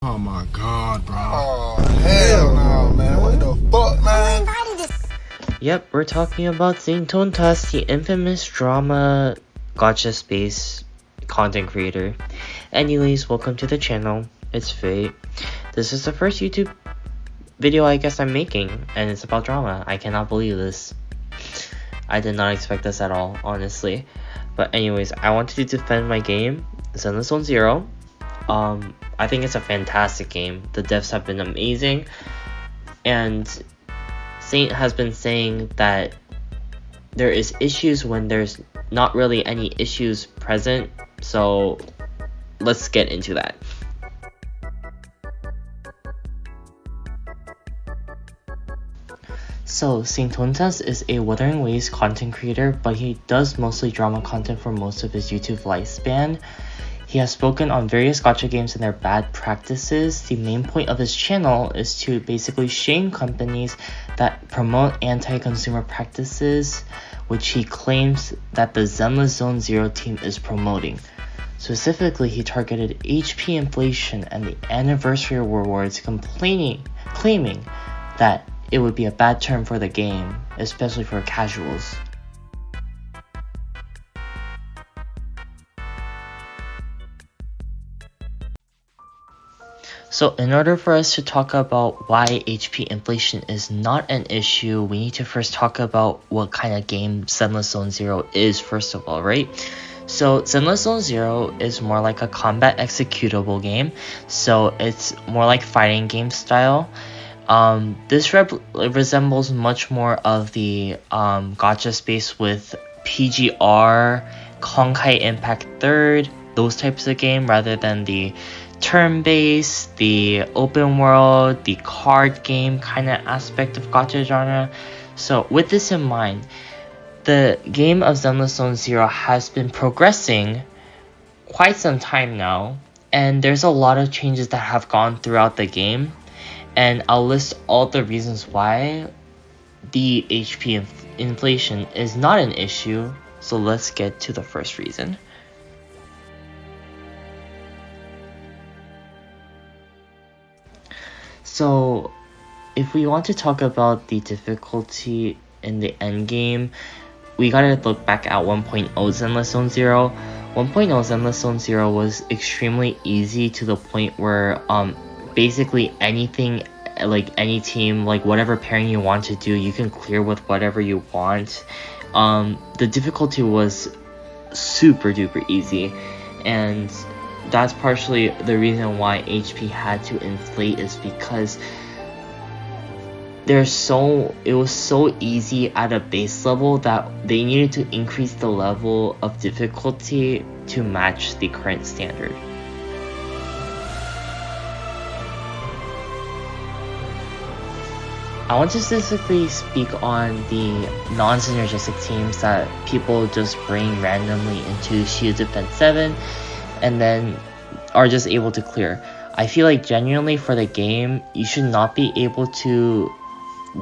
Oh my god, bro. Oh, hell no, man. What the fuck, man? Yep, we're talking about Saintontas, the infamous drama gotcha space content creator. Anyways, welcome to the channel. It's Fate. This is the first YouTube video I guess I'm making, and it's about drama. I cannot believe this. I did not expect this at all, honestly. But anyways, I wanted to defend my game, Zenless Zone Zero. I think it's a fantastic game. The devs have been amazing, and Saint has been saying that there is issues when there's not really any issues present, so let's get into that. So Saintontas is a Wuthering Waves content creator, but he does mostly drama content for most of his YouTube lifespan. He has spoken on various gacha games and their bad practices. The main point of his channel is to basically shame companies that promote anti-consumer practices, which he claims that the Zenless Zone Zero team is promoting. Specifically, he targeted HP inflation and the anniversary rewards, claiming that it would be a bad term for the game, especially for casuals. So in order for us to talk about why HP inflation is not an issue, we need to first talk about what kind of game Zenless Zone Zero is first of all, right? So Zenless Zone Zero is more like a combat executable game, so it's more like fighting game style. This resembles much more of the gacha space with PGR, Honkai Impact 3rd, those types of game, rather than the turn-based, the open world, the card game kind of aspect of gacha genre. So with this in mind, the game of Zenless Zone Zero has been progressing quite some time now, and there's a lot of changes that have gone throughout the game, and I'll list all the reasons why the HP inflation is not an issue. So let's get to the first reason. So if we want to talk about the difficulty in the end game, we gotta look back at 1.0 Zenless Zone Zero. 1.0 Zenless Zone Zero was extremely easy to the point where basically anything, like any team, like whatever pairing you want to do, you can clear with whatever you want. The difficulty was super duper easy, and that's partially the reason why HP had to inflate, is because it was so easy at a base level that they needed to increase the level of difficulty to match the current standard. I want to specifically speak on the non-synergistic teams that people just bring randomly into Shield Defense 7 and then are just able to clear. I feel like genuinely for the game, you should not be able to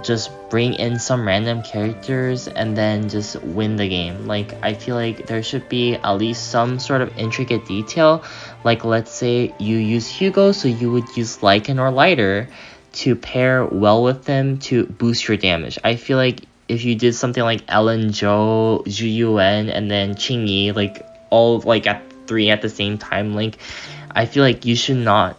just bring in some random characters and then just win the game. Like, I feel like there should be at least some sort of intricate detail. Like, let's say you use Hugo, so you would use Lycan or Lighter to pair well with them to boost your damage. I feel like if you did something like Ellen, Zhou, Zhu Yuan, and then Qingyi, like all like at 3 at the same time, like I feel like you should not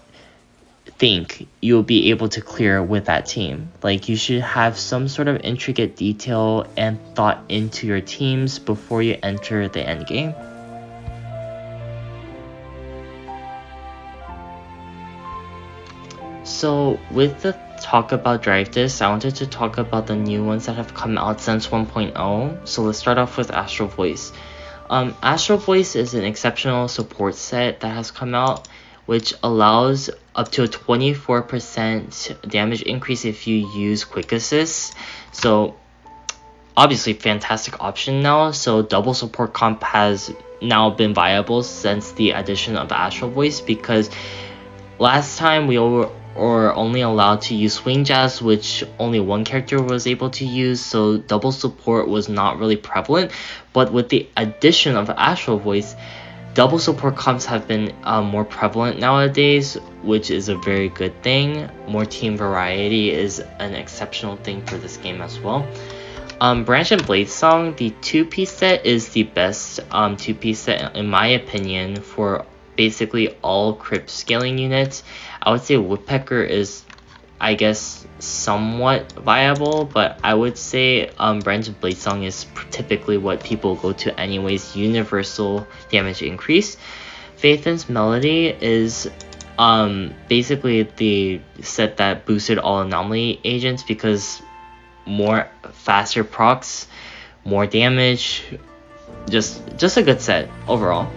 think you'll be able to clear with that team. Like, you should have some sort of intricate detail and thought into your teams before you enter the end game. So with the talk about drive discs, I wanted to talk about the new ones that have come out since 1.0. So let's start off with Astral Voice. Astral Voice is an exceptional support set that has come out, which allows up to a 24% damage increase if you use Quick Assist. So obviously fantastic option now. So double support comp has now been viable since the addition of Astral Voice, because last time we were only allowed to use Swing Jazz, which only one character was able to use, so double support was not really prevalent. But with the addition of Astral Voice, Double support comps have been more prevalent nowadays, which is a very good thing. More team variety is an exceptional thing for this game as well. Branch and Blade Song, the 2-piece set is the best 2-piece set in my opinion for basically all crypt scaling units. I would say Woodpecker is, I guess, somewhat viable, but I would say Branch and Blade Song is typically what people go to anyways. Universal damage increase. Faithin's Melody is basically the set that boosted all anomaly agents because more faster procs, more damage, just a good set overall.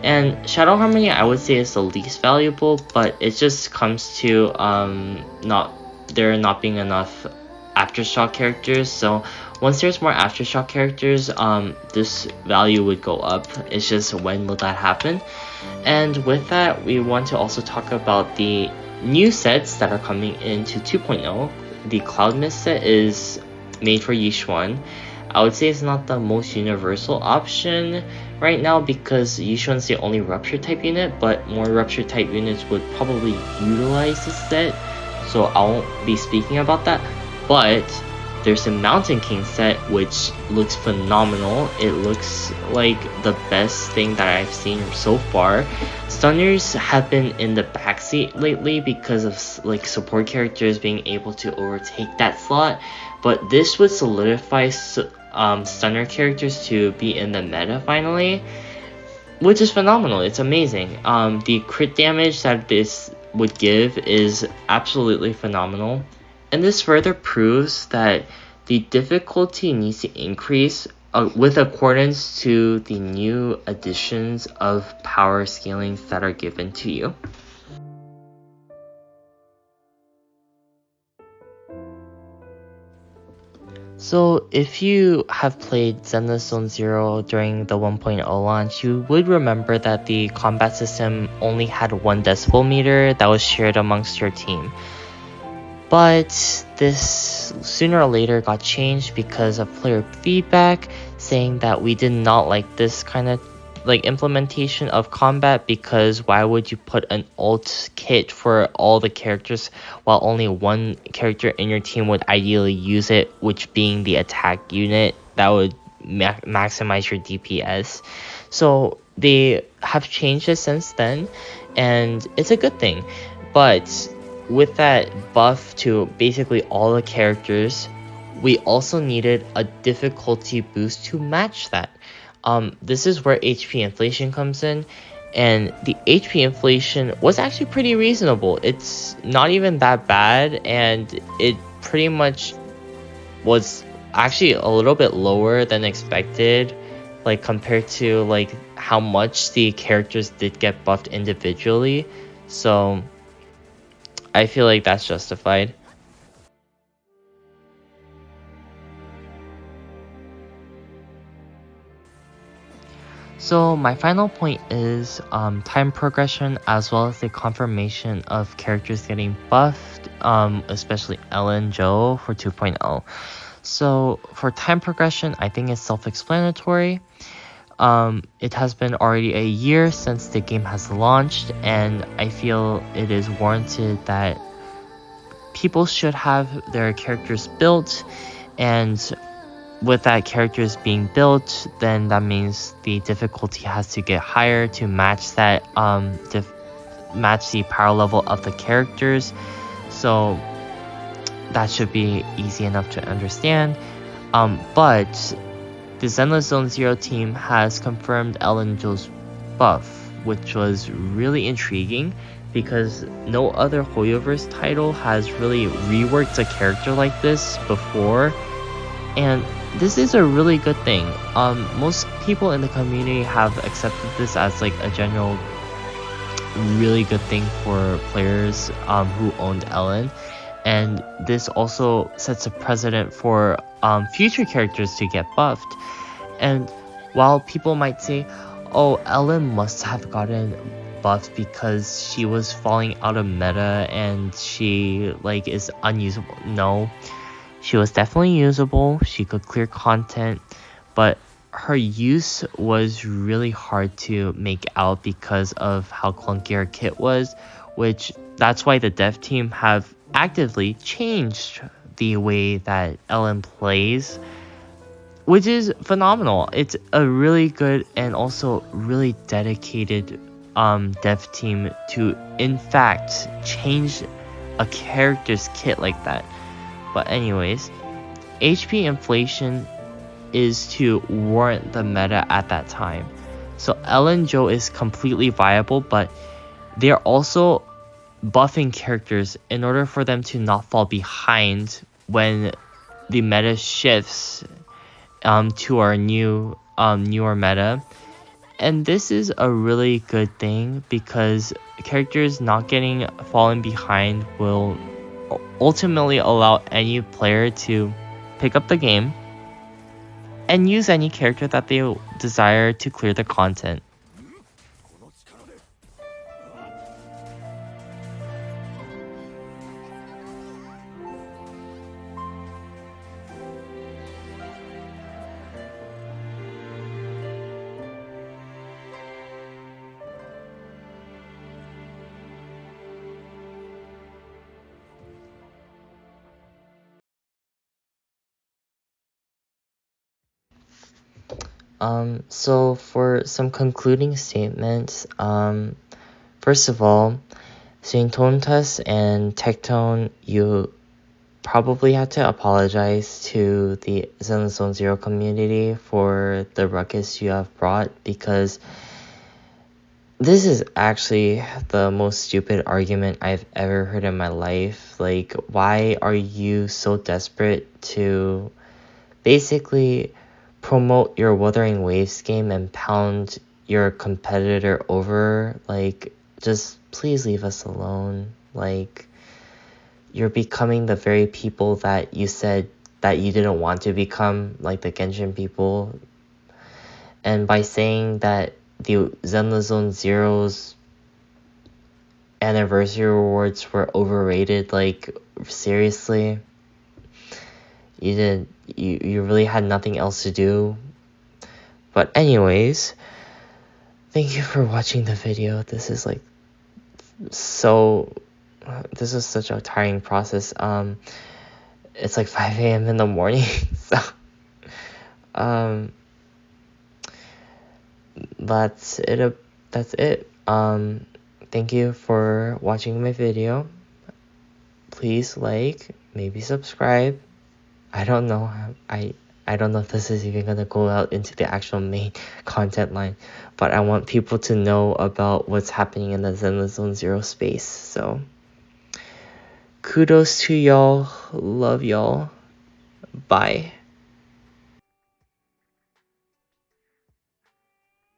And Shadow Harmony I would say is the least valuable, but it just comes to there not being enough Aftershock characters. So once there's more Aftershock characters, this value would go up. It's just when will that happen? And with that, we want to also talk about the new sets that are coming into 2.0. The Cloud Mist set is made for Yishuan. I would say it's not the most universal option right now because Yishuan's the only Rupture type unit, but more Rupture type units would probably utilize this set, so I won't be speaking about that. But there's a Mountain King set which looks phenomenal. It looks like the best thing that I've seen so far. Stunners have been in the backseat lately because of like support characters being able to overtake that slot, but this would solidify stunner characters to be in the meta finally, which is phenomenal. It's amazing. The crit damage that this would give is absolutely phenomenal. And this further proves that the difficulty needs to increase with accordance to the new additions of power scalings that are given to you. So if you have played Zenless Zone Zero during the 1.0 launch, you would remember that the combat system only had 1 decibel meter that was shared amongst your team. But this sooner or later got changed because of player feedback saying that we did not like this kind of like implementation of combat, because why would you put an ult kit for all the characters while only one character in your team would ideally use it, which being the attack unit that would maximize your DPS. So they have changed it since then, and it's a good thing. But with that buff to basically all the characters, we also needed a difficulty boost to match that. This is where HP inflation comes in, and the HP inflation was actually pretty reasonable. It's not even that bad, and it pretty much was actually a little bit lower than expected, like compared to like how much the characters did get buffed individually. So I feel like that's justified. So my final point is time progression, as well as the confirmation of characters getting buffed, especially Ellen Joe for 2.0. So for time progression, I think it's self-explanatory. It has been already a year since the game has launched, and I feel it is warranted that people should have their characters built, and with that characters being built, then that means the difficulty has to get higher to match that match the power level of the characters. So that should be easy enough to understand. But the Zenless Zone Zero team has confirmed Ellen Joe's buff, which was really intriguing because no other Hoyoverse title has really reworked a character like this before, and this is a really good thing. Most people in the community have accepted this as like a general really good thing for players who owned Ellen, and this also sets a precedent for future characters to get buffed. And while people might say, oh, Ellen must have gotten buffed because she was falling out of meta and she like is unusable, no, she was definitely usable. She could clear content, but her use was really hard to make out because of how clunky her kit was, which that's why the dev team have actively changed the way that Ellen plays, which is phenomenal. It's a really good and also really dedicated dev team to in fact change a character's kit like that. But anyways, HP inflation is to warrant the meta at that time. So Ellen Joe is completely viable, but they're also buffing characters in order for them to not fall behind when the meta shifts to our newer meta. And this is a really good thing because characters not getting fallen behind will ultimately allow any player to pick up the game and use any character that they desire to clear the content. So for some concluding statements, first of all, Saintontas and Tectone, you probably had to apologize to the Zenless Zone Zero community for the ruckus you have brought, because this is actually the most stupid argument I've ever heard in my life. Like, why are you so desperate to basically promote your Wuthering Waves game and pound your competitor over? Like, just please leave us alone. Like, you're becoming the very people that you said that you didn't want to become, like the Genshin people. And by saying that the Zenless Zone Zero's anniversary rewards were overrated, like, seriously? You really had nothing else to do? But anyways, thank you for watching the video. This is such a tiring process. It's like 5 a.m. in the morning, so that's it. Thank you for watching my video. Please like, maybe subscribe. I don't know. I don't know if this is even gonna go out into the actual main content line, but I want people to know about what's happening in the Zenless Zone Zero space. So kudos to y'all. Love y'all. Bye.